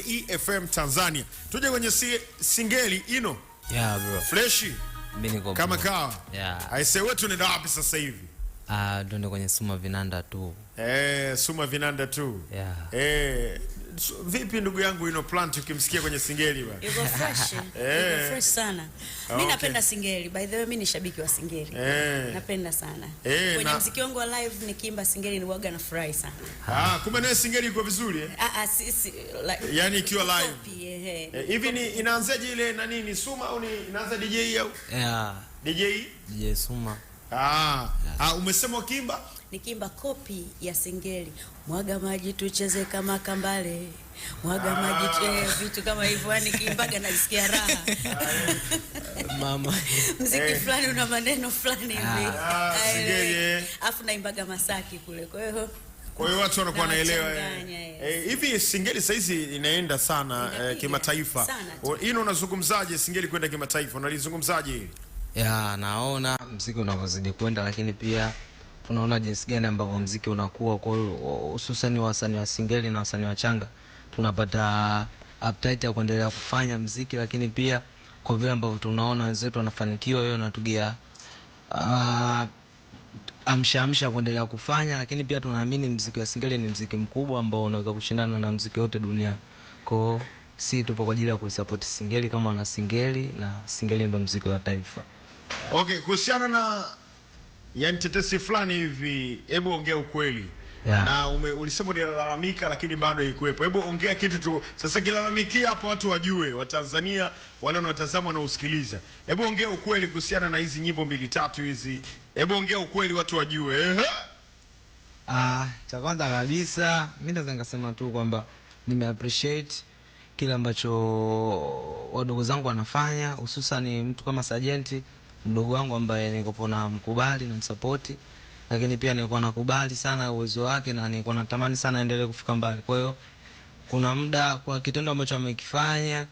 KEFM Tanzania. Tuje kwenye singeli ino. Yeah bro. Freshi. Mimi niko kama kawa. Yeah. Aise wetu unaenda wapi sasa hivi? Ndio kwenye Suma Vinanda tu. Suma Vinanda tu. Yeah. Vipi ndugu yangu ino plant ukimsikia kwenye singeli bwana? Yuko fresh. Yuko fresh sana. Mimi napenda singeli. By the way mimi ni shabiki wa singeli. Napenda sana. Kwenye muziki wangu wa live nikiimba singeli ni waga na furahi sana. Kumbe nawe singeli iko vizuri eh? Sisi yani ikiwa live. Hivi ni inaanzaje ile nani ni Suma au ni inaanza DJ au? Yeah. DJ Suma. Umesema ukiimba? Nikiimba kopi ya singeli. Mwaga maji tucheze kama kambale. Mwaga maji vitu kama hivyo, yani kiimbaga nasikia raha. Mama. Muziki fulani una maneno fulani hivi. Singeli. Afu naimbaga Masaki kule. Kwa hiyo watu wanakuwa naelewa. Hivi singeli saizi inaenda sana kimataifa. Ino unazungumzaje singeli kwenda kimataifa? Unalizungumzaje hili? Yeah, naona muziki unavyozidi kwenda, lakini pia tunaona jinsi gani ambavyo muziki unakuwa. Kwa hiyo hususan wasanii wa singeli na wasanii wa changa tunapata appetite ya kuendelea kufanya muziki, lakini pia kwa vile ambavyo tunaona wenzetu wanafanikiwa, hiyo inatugia amsha kuendelea kufanya, lakini pia tunaamini muziki wa singeli ni muziki mkubwa ambao unaweza kushindana na muziki wote duniani. Kwa si tupo kwa ajili ya kusupport singeli kama wana singeli, na singeli ndio muziki wa taifa. Okay, kuhusiana na yani tetesi fulani hivi, hebu ongea ukweli. Yeah. Na ulisema unalalamika lakini bado ikuepo. Hebu ongea kitu tu. Sasa kilalamikia hapo watu wajue, wa Tanzania wale wanaotazama na usikiliza. Hebu ongea ukweli kuhusiana na hizi nyimbo mbili tatu hizi. Hebu ongea ukweli watu wajue. Cha kwanza kabisa mimi naweza ngasema tu kwamba appreciate kile ambacho wadogo zangu wanafanya, hususan mtu kama Sajenti, mdogo wangu ambaye niko na mkubali na msupport, lakini pia nilikuwa nakubali sana uwezo wake na nilikuwa natamani sana aendelee kufika mbali. Kwa hiyo kuna muda kwa kitendo ambacho amekifanya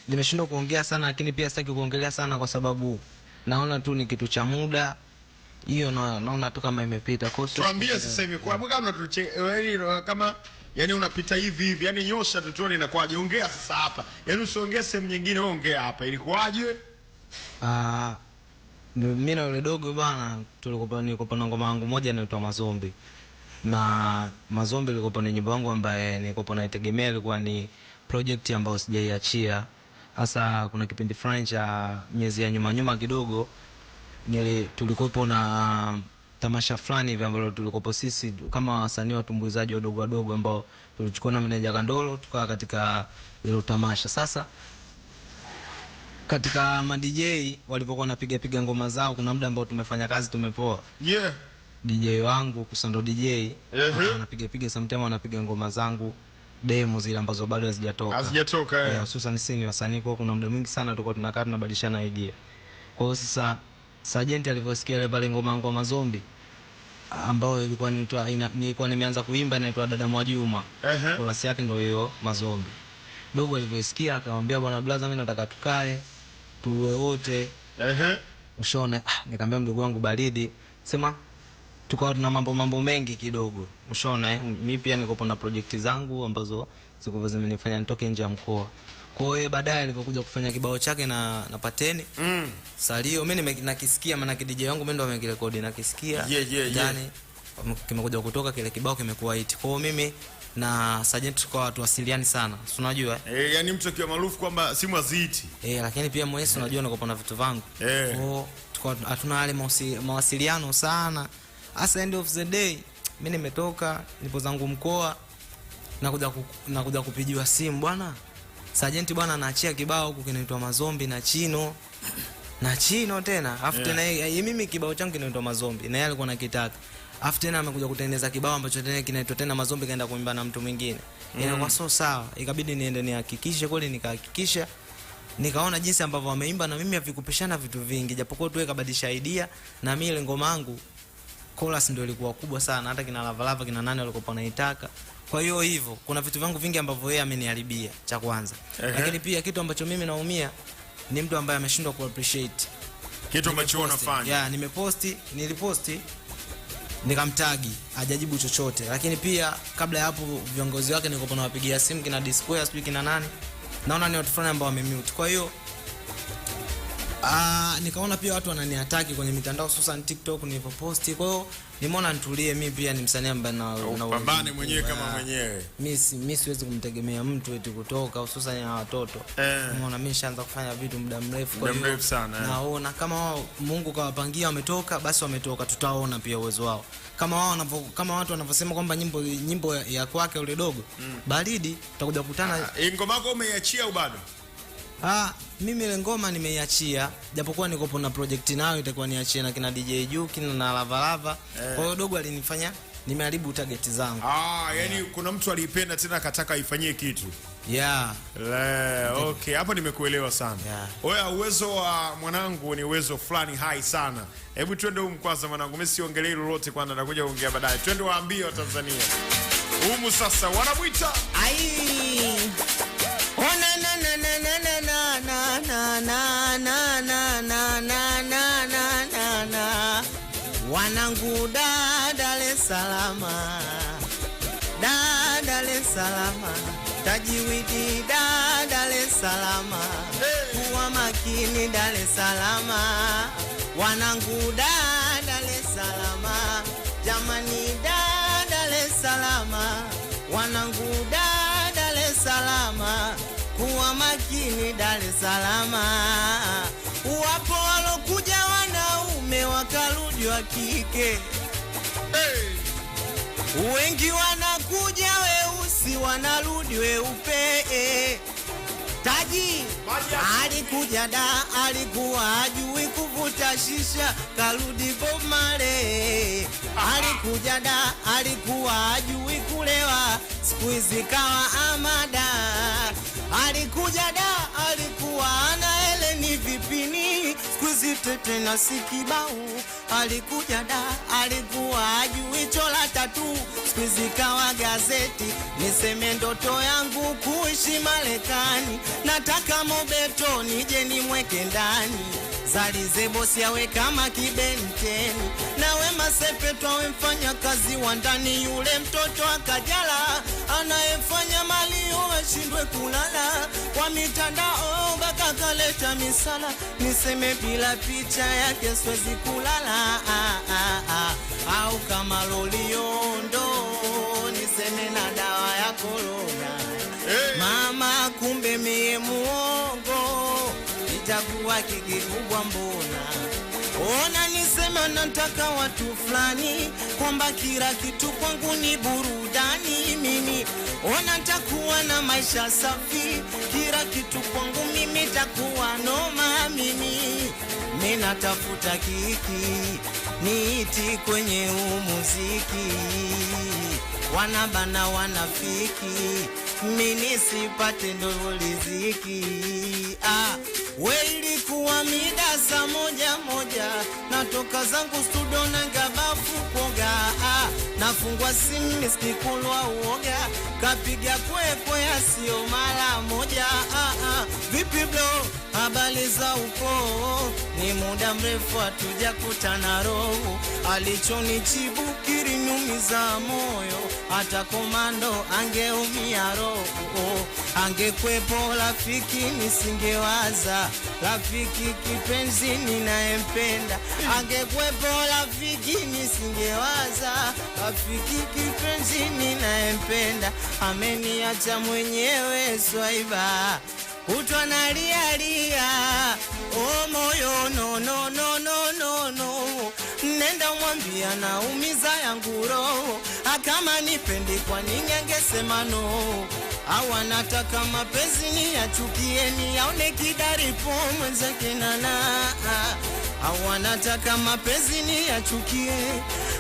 nimeshindwa kuongea sana, lakini pia sitaki kuongelea sana kwa sababu naona tu ni kitu cha muda. Hiyo naona tu kama imepita. Kwa hiyo tuambie sasa hivi kwa kama kama yani unapita hivi yani nyosha tuone inakwaje. Ongea sasa hapa. Yani usiongee sehemu nyingine, wewe ongea hapa. Ilikuwaje? Mimi na yule dogo bana nilikuwa na ngoma yangu moja inaitwa Mazombi. Na Mazombi ilikuwa ni nyimbo yangu ambaye nilikuwa naitegemea, ilikuwa ni project ambayo sijaiachia. Hasa kuna kipindi fulani cha miezi ya nyuma kidogo tulikuwa na tamasha fulani hivi ambalo tulikuwa sisi kama wasanii watumbuizaji wadogo ambao tulichukua na meneja Kandolo tukawa katika ile tamasha. Sasa katika ma DJ walipokuwa wanapiga ngoma zao, kuna muda ambao tumefanya kazi tumepoa. DJ wangu Kusando DJ anapiga sometimes anapiga ngoma zangu demo zile ambazo bado hazijatoka. Hususan sisi ni wasanii, kwa kuna muda mwingi sana tulikuwa tunakaa tunabadilishana idea. Kwa hiyo sasa Sajenti alivyosikia ile pale ngoma Zombi ambao nilikuwa nimeanza kuimba inaitwa Dada Mwajuma. Chorus yake ndio hiyo Mazombi. Dogo alivyosikia akamwambia bwana blaza, mimi nataka tukae tuwe wote. Ushone, nikamwambia mdogo wangu baridi, sema tukawa tuna mambo mengi kidogo. Ushone, mimi pia niko na project zangu ambazo ziko zimenifanya nitoke nje ya mkoa. Kwa hiyo baadaye alipokuja kufanya kibao chake na Pateni Salio, mimi nakisikia, maana DJ wangu mimi ndo amekirekodi nakisikia. Yani kimekuja kutoka kile kibao kimekuwa hit. Kwa hiyo mimi na Sajenti kwa watu wasiliani sana. Unajua? Yani mtu akiwa maarufu kwamba simu aziti. Lakini pia mwezi unajua niko na vitu vangu. Kwa hiyo hatuna wale mawasiliano sana. Asa end of the day mimi nimetoka nipo zangu mkoa, nakuja kupigiwa simu, bwana Sajenti bwana anaachia kibao huko kinaitwa Mazombi na Chino tena. Afu tena mimi kibao changu kinaitwa Mazombi na yeye alikuwa anakitaka. Afu tena amekuja kutengeneza kibao ambacho tena kinaitwa tena Mazombi, kaenda kuimba na mtu mwingine. Inakuwa so sawa. Ikabidi niende nihakikishe kweli, nikahakikisha. Nikaona jinsi ambavyo wameimba na mimi havikupishana vitu vingi. Japokuwa tu ikabadilisha idea na mimi ile ngoma yangu chorus ndio ilikuwa kubwa sana, hata kina Lava kina nani walikuwa wanaitaka. Kwa hiyo hivyo kuna vitu vangu vingi ambavyo yeye ameniharibia, cha kwanza. Lakini pia kitu ambacho mimi naumia ni mtu ambaye ameshindwa ku appreciate kitu ambacho unafanya. Niliposti nikamtagi hajajibu chochote, lakini pia kabla ya hapo viongozi wake nilikuwa nawapigia simu kina Discord sijui kina nani, naona ni watu fulani ambao wamemute. Kwa hiyo nikaona pia watu wananiataki kwenye mitandao hususan TikTok nilipoposti. Kwa hiyo nimeona nitulie, mimi pia ni msanii ambaye na pambane mwenyewe kama mwenyewe. Mimi siwezi kumtegemea mtu eti kutoka hususan na watoto. Umeona mimi nishaanza kufanya vitu muda mrefu, kwa hiyo naona kama Mungu kawapangia wametoka, basi wametoka, tutaona pia uwezo wao. Kama watu wanavyosema kwamba nyimbo ya kwake ule dogo baridi, tutakuja kukutana. Ngoma yako umeiachia au bado? Mimi ile ngoma nimeiachia, japokuwa niko na project nayo itakuwa niachie na kina DJ Juki na Lava Lava. Kwa hiyo dogo alinifanya nimeharibu target zangu. Yani kuna mtu alipenda tena akataka aifanyie kitu. Okay, hapo nimekuelewa sana. Oya, uwezo wa mwanangu ni uwezo fulani high sana. Hebu twende kwanza mwanangu, mimi siongelee lolote kwanza, nakuja kuongea baadaye. Twende waambie wa Tanzania. Humu sasa wanamuita na na na na na na na na na na na na na na na wanangu Dar es Salaam, Dar es Salaam, tajiwidi Dar es Salaam, kuwa makini Dar es Salaam, wanangu Dar es Salaam, jamani Dar es Salaam, wanangu Dar es Salaam, kuwa makini Dar es Salaam. Wapo walokuja wanaume wakarudi wa kike, wengi wanakuja weusi wanarudi weupe. Taji alikuja alikuwa ajui kuvuta shisha, karudi Bob Marley. Alikuja alikuwa ajui kulewa, siku hizi kawa Amada. Alikuja alikuwa ana eleni vipini, siku hizi tete na sikibau. Alikuja alikuwa ajui chola tatu, siku hizi kawa gazeti. Niseme ndoto yangu kuishi Marekani, nataka Mobeto nije nimweke ndani, Zalize bosi yawe kama Kibenteni, na Wema Sepetu awe mfanya kazi wa ndani. Yule mtoto akajala anayefanya malio ashindwe kulala, kwa mitandao mpaka kaleta misala. Niseme bila picha yake siwezi kulala, au kama Loliondo niseme na dawa ya korona. Mama kumbe mie muongo, itakuwa kikubwa mbona. Ona nisema nataka watu fulani, kwamba kila kitu kwangu ni burudani mimi. Ona takuwa na maisha safi, kila kitu kwangu mimi takuwa noma mimi. Mina tafuta kiki, niiti kwenye umuziki, wanabana wanafiki, mini sipate ndo riziki. We ilikuwa mida saa moja, natoka zangu studio na ngabafu koga, nafungwa simu sikulwa uoga, kapiga kwekwe sio mara moja. Vipi bro, habari za uko? Ni muda mrefu hatuja kutana roho, alichonijibu kilinumiza moyo, hata komando angeumia roho. Angekwepo rafiki nisingewaza, rafiki kipenzi ninayempenda. Angekwepo rafiki nisingewaza, rafiki kipenzi ninayempenda. Ameniacha mwenyewe swaiba, utwa nalia, oh moyo no no no no no no. Nenda mwambia na umiza yangu roho, kama nipendi kwa nini angesema no. Hawa nataka mapenzi ni yachukie, ni yaone kidaripo mwenzake nana. Hawa nataka mapenzi ni yachukie,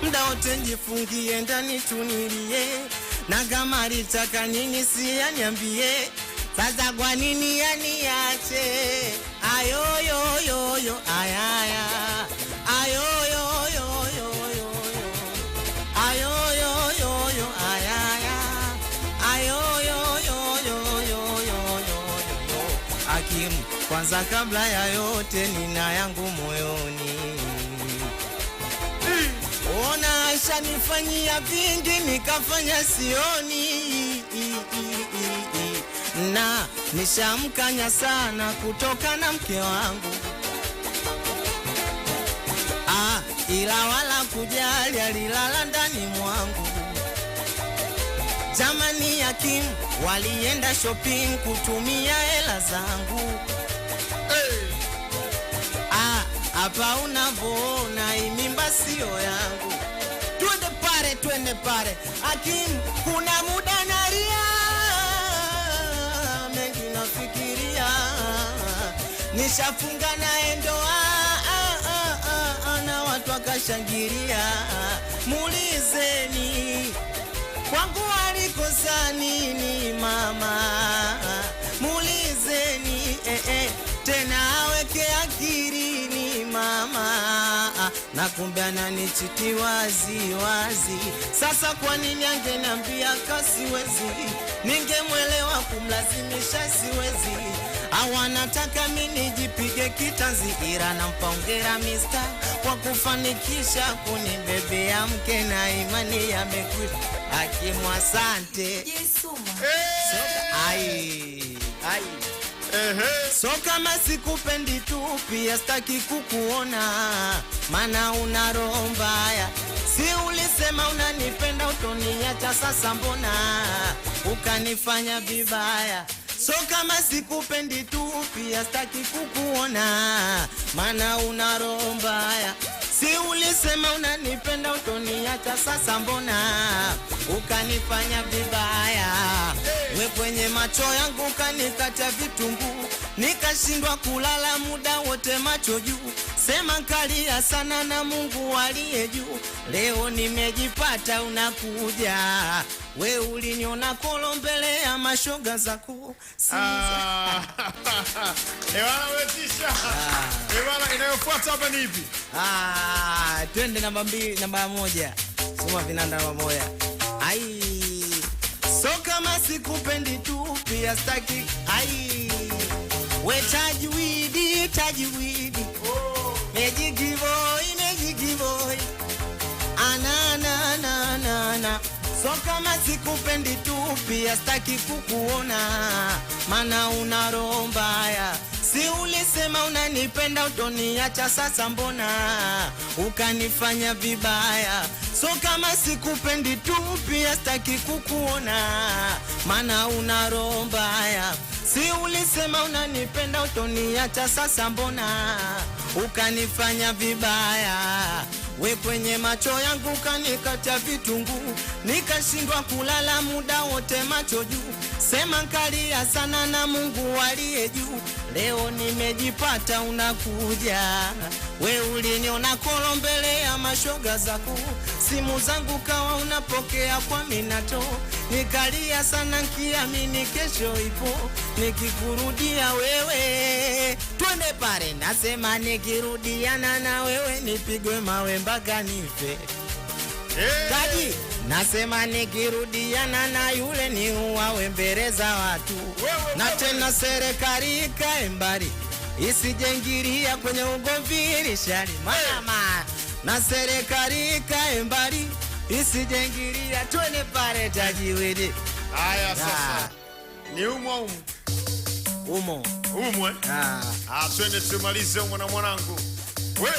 mda wote njifungie ndani tunilie, na kama alitaka nini si yaniambie. Sasa kwa nini yaniache? Ayoyoyoyo ayaya, ayoyoyoyo, ayoyoyoyo ayaya, ayoyoyoyo. Hakim, kwanza kabla ya yote nina yangu moyoni. ona ashanifanyia vingi nikafanya sioni, na nishamkanya sana kutoka na mke wangu, ila wala kujali, alilala ndani mwangu. Jamani Hakim, walienda shopping kutumia hela zangu. Hapa unavona imimba sio yangu. Twende pare Hakim, kuna muda nalia, mengi nafikiria, nishafunga na ndoa na watu wakashangilia. Muulizeni kwangu alikosa nini mama, muulizeni tena aweke akilini mama, na kumbe ananichiti wazi wazi. Sasa kwa nini angeniambia kasiwezi, ningemwelewa, kumlazimisha siwezi. Awanataka mimi nijipige kitanzi, ila nampa hongera mister kwa kufanikisha kunibebea mke, na imani yamekwisha. Hakim, asante. So kama sikupendi tu, pia staki kukuona, mana una roho mbaya. Si ulisema unanipenda utoniacha, sasa mbona ukanifanya vibaya? So kama sikupendi tu, pia staki kukuona, mana una roho mbaya. Si ulisema unanipenda utoniacha, sasa mbona ukanifanya vibaya? We kwenye macho yangu kanikata vitunguu, nikashindwa kulala muda wote macho juu. Sema kalia sana na Mungu aliye juu, leo nimejipata unakuja. We uliniona kolo mbele ya mashoga zako. Ewana wetisha. Ewana inayofuata hapa ni ipi? Twende namba 2, namba 1. Soma vinanda namba 1. So kama sikupendi tu, pia staki. We tajwidi. Magic boy. Anana. So kama sikupendi tu, pia staki kukuona, mana una roho mbaya. Si ulisema unanipenda utoniacha, sasa mbona ukanifanya vibaya? So kama sikupendi tu, pia staki kukuona, mana una roho mbaya. Si ulisema unanipenda utoniacha, sasa mbona ukanifanya vibaya? We kwenye macho yangu kanikata vitunguu, nikashindwa kulala muda wote macho juu. Sema kalia sana na Mungu aliye juu, leo nimejipata unakuja. We uliniona kolo mbele ya mashoga zako, simu zangu kawa unapokea kwa minato. Nikalia sana kiamini kesho ipo, nikikurudia wewe. Twende pare, nasema nikirudiana na wewe nipigwe mawe mpaka nife. Kaji, nasema nikirudiana na yule ni uwawe mbele za watu. Na tena serikali ikae mbali, isijengiria kwenye ugomvi nishari mama. Na serikali ikae mbali, isijengiria. Twende pare tajiwidi. Haya sasa. Ni umo. Twende tumalize mwanangu. We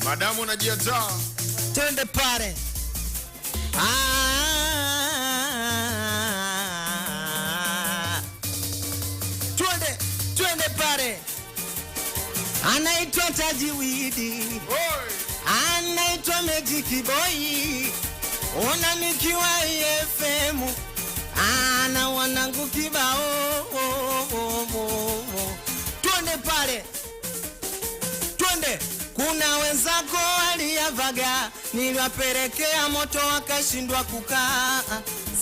madamu najiandaa. Twende pare. Twende pare. Anaitwa Tajiwidi, anaitwa Magic Boy. Ona nikiwa FM, ana wanangu kibao. Twende pare. Twende. Kuna wenzako waliyavaga, niliwapelekea moto wakashindwa kukaa.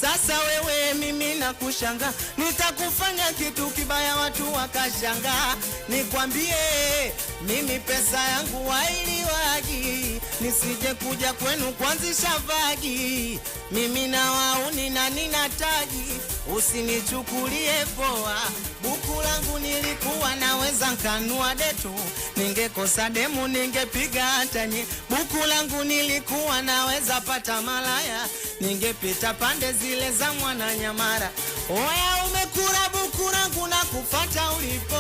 Sasa wewe mimi nakushanga, nitakufanya kitu kibaya watu wakashanga. Nikwambie mimi pesa yangu wailiwagi, nisije kuja kwenu kuanzisha vagi. Mimi na wauni na nina taji, usinichukulie poa. Buku langu nilikuwa naweza nkanua detu, ningekosa demu ningepiga hatanye. Buku langu nilikuwa naweza pata malaya, ningepita pande zile za Mwananyamara. Oya umekura buku langu na kufata ulipo.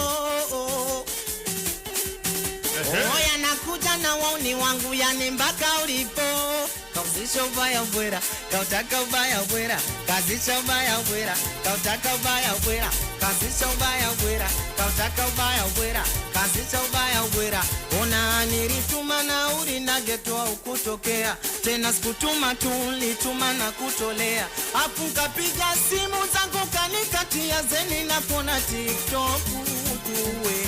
Oya nakuja na wauni wangu yani mpaka ulipo. Kauzisha ubaya bwera, kautaka ubaya bwera, kazisha ubaya bwera, kautaka ubaya bwera, kazisha ubaya bwera, kautaka ubaya bwera, kazisha ubaya bwera. Ona nilituma nauli na geto au kutokea, tena sikutuma tu nilituma na kutolea. Afu kapiga simu zangu kanikatia zeni na kuona TikTok tuwe.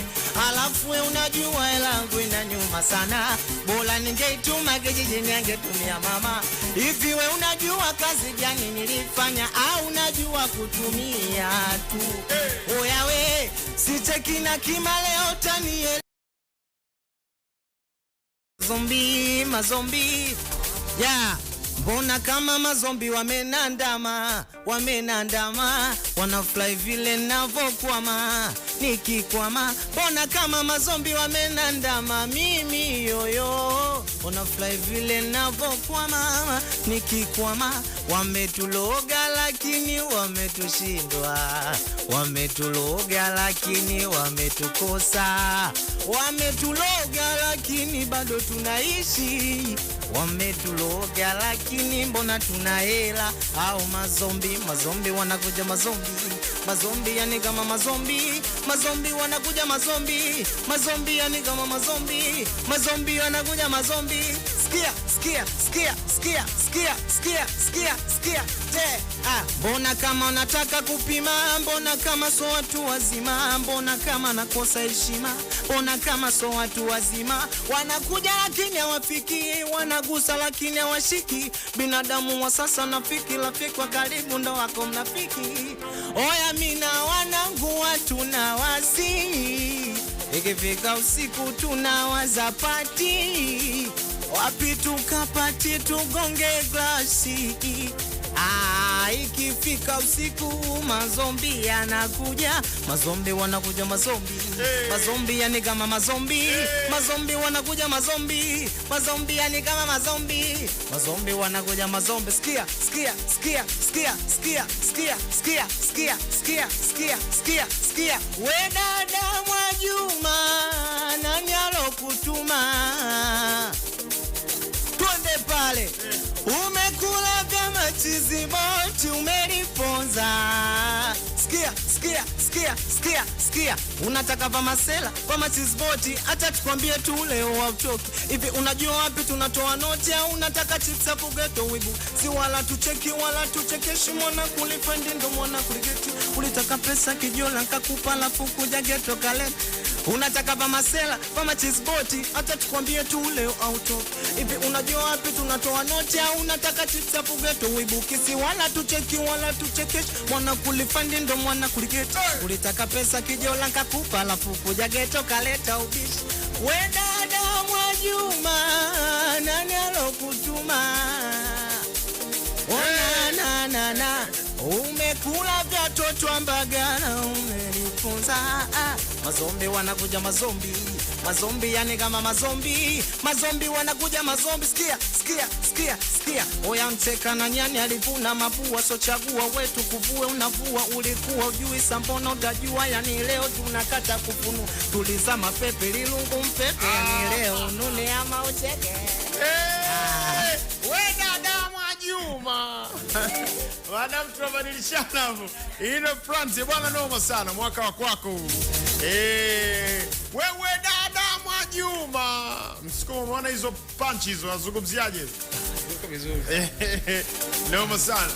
Alafu we unajua elangu inanyuma sana, bora ningeituma kijijini angetumia mama. Hivi we unajua kazi gani nilifanya au unajua kutumia tu? Oya we sicheki na kima leo taniele. Zombi mazombi yeah. Mbona kama mazombi wamenandama, wamenandama, wanafly vile navokwama, nikikwama. Mbona kama mazombi wamenandama, mimi yoyo, wanafly vile navokwama, nikikwama. Wametuloga lakini wametushindwa, wametuloga lakini wametukosa, wametuloga lakini bado tunaishi, wametuloga lakini mbona tuna hela. Au mazombi, mazombi wanakuja mazombi, mazombi yani kama mazombi, mazombi wanakuja mazombi, mazombi yani kama mazombi, mazombi wanakuja mazombi. Sikia, sikia, sikia, sikia, sikia, sikia, sikia, sikia, te. Mbona kama unataka kupima, mbona kama so watu wazima, mbona kama nakosa heshima, mbona kama so watu wazima. Wanakuja lakini hawafiki, wanagusa lakini hawashiki. Binadamu wa sasa nafiki, rafiki wa karibu ndo wako mnafiki. Oya mina wanangu watu na wasi, ikifika usiku tunawaza pati, wapi tukapati tugonge glasi. Ikifika usiku mazombi yanakuja, mazombi wanakuja mazombi, mazombi yani kama mazombi, mazombi wanakuja mazombi, mazombi yani kama mazombi, mazombi wanakuja mazombi. Sikia, sikia, sikia, sikia, sikia, sikia, sikia, sikia, sikia, sikia, sikia, sikia. We dada Mwajuma, nani alokutuma? Twende pale. Umekula kama chizi boti umeliponza. Sikia, sikia, sikia, sikia, sikia. Unataka vamasela, vama chizi boti, hata tukwambie tu leo hautoki. Hivi unajua wapi tunatoa noti au unataka chips hapo ghetto wibu? Si wala tucheki wala tuchekeshi, mwana kulifendi ndo mwana kuligeti. Ulitaka pesa kijola nikakupa alafu kuja ghetto kaleta. Unataka vamasela, vama chizi boti, hata tukwambie tu leo hautoki. Hivi unajua wapi tunatoa noti au unataka chips hapo ghetto wibu? Si wala tucheki wala tuchekeshi, mwana kulifendi ndo mwana kuligeti. Ulitaka pesa kijola nikakupa alafu kuja ghetto kaleta ubishi. We dada Mwajuma, nani alokutuma? Ona na na na, umekula vya toto ambagana umelifunza. Mazombi wanakuja mazombi, mazombi yani kama mazombi, mazombi wanakuja mazombi. Sikia, sikia, sikia, sikia. Oya mteka na nyani alivuna mapua, so chagua wetu kuvue unavua. Ulikuwa ujui sambona utajua, yani leo tunakata kufunu. Tuliza mapepe lilungu mpepe, yani leo nune ama ucheke. We dada Mwajuma. Wana mtu wabadilishana hapo. Ino France bwana noma sana mwaka wa kwako huu. Wewe dada Mwajuma. Msikumo mwana hizo punch hizo nazungumziaje? Vizuri. Noma sana.